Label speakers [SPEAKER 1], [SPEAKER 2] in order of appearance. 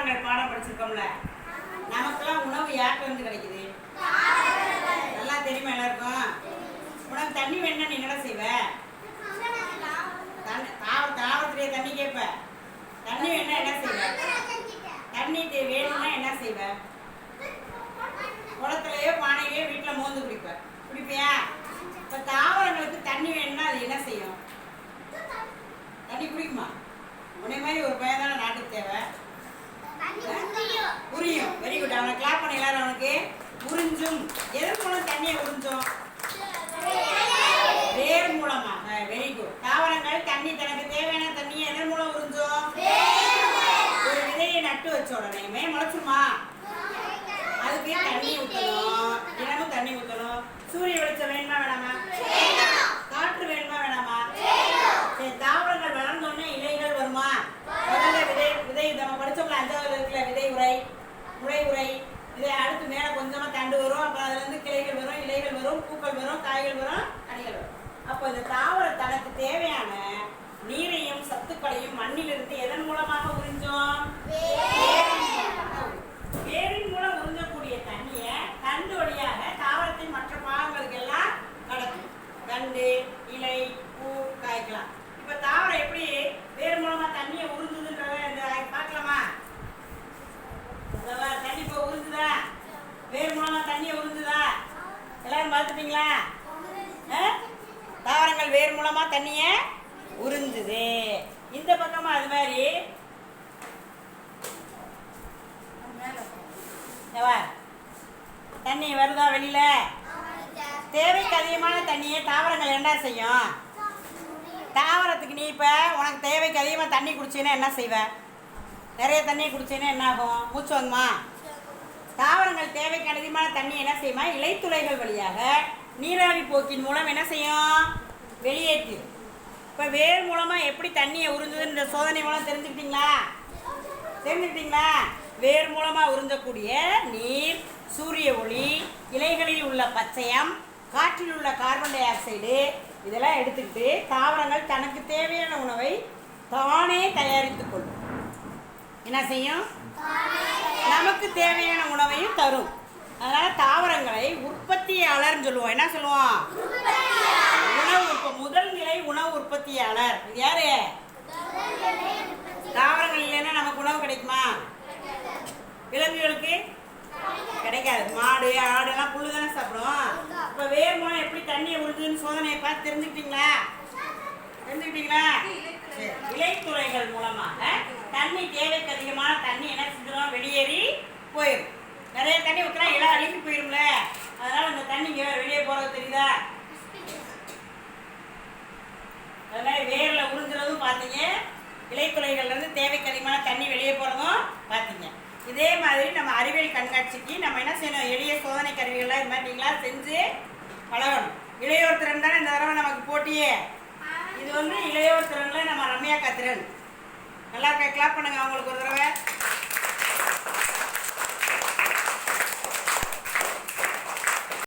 [SPEAKER 1] தாவரங்கள் பாடம் படிச்சிருக்கோம்ல. நமக்கெல்லாம் உணவு யார்கிட்ட இருந்து கிடைக்குது? நல்லா தெரியுமா எல்லாருக்கும்? உனக்கு தண்ணி வேணும்னா நீ என்னடா செய்வ? தாவரத்திலே தண்ணி கேட்ப. தண்ணி வேணும்னா என்ன செய்வ? தண்ணி வேணும்னா என்ன செய்வ? குளத்துலயோ பானையிலயோ வீட்டில் மோந்து குடிப்பியா? இப்போ தாவரங்களுக்கு தண்ணி வேணும்னா அது என்ன செய்யும்? தண்ணி குடிக்குமா? உன்னை மாதிரி ஒரு பையன் தானே நாட்டுக்கு தேவை. புரியும். Very good. அவனை கிளாப் பண்ண எல்லாரும். அவனுக்கு உறிஞ்சும். எதன் மூலம் தண்ணியை உறிஞ்சும்? வேர் மூலமாக. Very good. தாவரங்கள் தண்ணி தனக்கு தேவையான தண்ணியை எதன் மூலம் உறிஞ்சும்? ஒரு விதையை நட்டு வச்ச உடனே முளைச்சுமா? அதுக்கு தண்ணி ஊற்றணும். தினமும் தண்ணி ஊற்றணும். சூரிய வெளிச்சம் வேணுமா வேணாமா? காற்று வேணுமா வேணாமா? சரி, தாவரங்கள் வளர்ந்தோடனே இலைகள் வருமா? முதல்ல விதை நம்ம படிச்சோம்ல, 5வது இருக்கிற விதை உரை, முளை உரை. இதை அடுத்து மேலே கொஞ்சமா தண்டு வரும். அப்புறம் அதுல இருந்து கிளைகள் வரும், இலைகள் வரும், பூக்கள் வரும், காய்கள் வரும், கனிகள் வரும். அப்போ இந்த தாவர தனக்கு தேவையான நீரையும் சத்துக்களையும் மண்ணிலிருந்து எதன் மூலமாக உறிஞ்சோம்? வேரின் மூலம் உறிஞ்சக்கூடிய தண்ணியை தண்டு வழியாக தாவரத்தின் மற்ற பாகங்களுக்கு எல்லாம் கடக்கும். தண்டு, இலை, பூ, காய்க்கலாம். இப்ப தாவரம் எப்படி வேர் மூலமா தண்ணியை உறிஞ்சுதுன்றத பார்க்கலாமா? தண்ணி இப்போ உறிஞ்சுதா? வேர் மூலமா தண்ணியை உறிஞ்சுதா? எல்லாரும் பார்த்துட்டீங்களா? தாவரங்கள் வேர் மூலமா தண்ணியை உறிஞ்சுது. இந்த பக்கமா அது மாதிரி தண்ணி வருதா வெளியில? தேவைக்கு அதிகமான தண்ணியை தாவரங்கள் என்ன செய்யும்? தாவரத்துக்கு நீ இப்போ உனக்கு தேவைக்கு அதிகமாக தண்ணி குடிச்சீன்னா என்ன செய்வ? நிறைய தண்ணி குடிச்சீன்னா என்ன ஆகும்? மூச்சு வாங்குமா? தாவரங்கள் தேவைக்கு அதிகமான தண்ணி என்ன செய்யுமா? இலைத்துளைகள் வழியாக நீராவி போக்கின் மூலம் என்ன செய்யும்? வெளியேற்று. இப்போ வேர் மூலமாக எப்படி தண்ணியை உறிஞ்சுதுன்ற சோதனை மூலம் தெரிஞ்சுக்கிட்டீங்களா? வேர் மூலமாக உறிஞ்சக்கூடிய நீர், சூரிய ஒளி, இலைகளில் உள்ள பச்சையம், காற்றில் உள்ள கார்பன் டை ஆக்சைடு இதெல்லாம் எடுத்துக்கிட்டு தாவரங்கள் தனக்கு தேவையான உணவை தானே தயாரித்துக் கொள்ளும். என்ன செய்யும்? நமக்கு தேவையான உணவையும் தரும். அதனால தாவரங்களை உற்பத்தியாளர்னு சொல்லுவோம். என்ன சொல்லுவோம்? முதல் நிலை உணவு உற்பத்தியாளர். யாரு? தாவரங்கள் இல்லைன்னா நமக்கு உணவு கிடைக்குமா? விலங்குகளுக்கு கிடைக்காது. மாடு, ஆடு எல்லாம் புல்லு தானே சாப்பிடும். இப்ப வேர் மூலம் எப்படி தண்ணியை உறிஞ்சுன்னு சோதனையை பார்த்து தெரிஞ்சுக்கிட்டீங்களா? இலைத்துளைகள் மூலமாக தண்ணி தேவைக்கு அதிகமான தண்ணி என்ன செஞ்சிடும்? வெளியேறி போயிடும். நிறைய தண்ணி ஊற்றினா இலை அழுகி போயிரும்ல. அதனால இந்த தண்ணி வெளியே போறது தெரியுதா? அது மாதிரி வேர்ல உறிஞ்சுறதும் பார்த்தீங்க, இலைத்துளைகள்ல இருந்து தேவைக்கு அதிகமான தண்ணி வெளியே போறதும் பார்த்தீங்க. இதே மாதிரி நம்ம அறிவியல் கண்காட்சிக்கு நம்ம என்ன செய்யணும்? எளிய சோதனை கருவிகள்லாம் இது மாதிரி நீங்களா செஞ்சு பழகணும். இளையோர் திறன் தானே இந்த தடவை நமக்கு போட்டியே. இது இளையோர் திறன்ல நம்ம ரம்யா கத்திரன். நல்லா கிளாப் பண்ணுங்க அவங்களுக்கு ஒரு தடவை.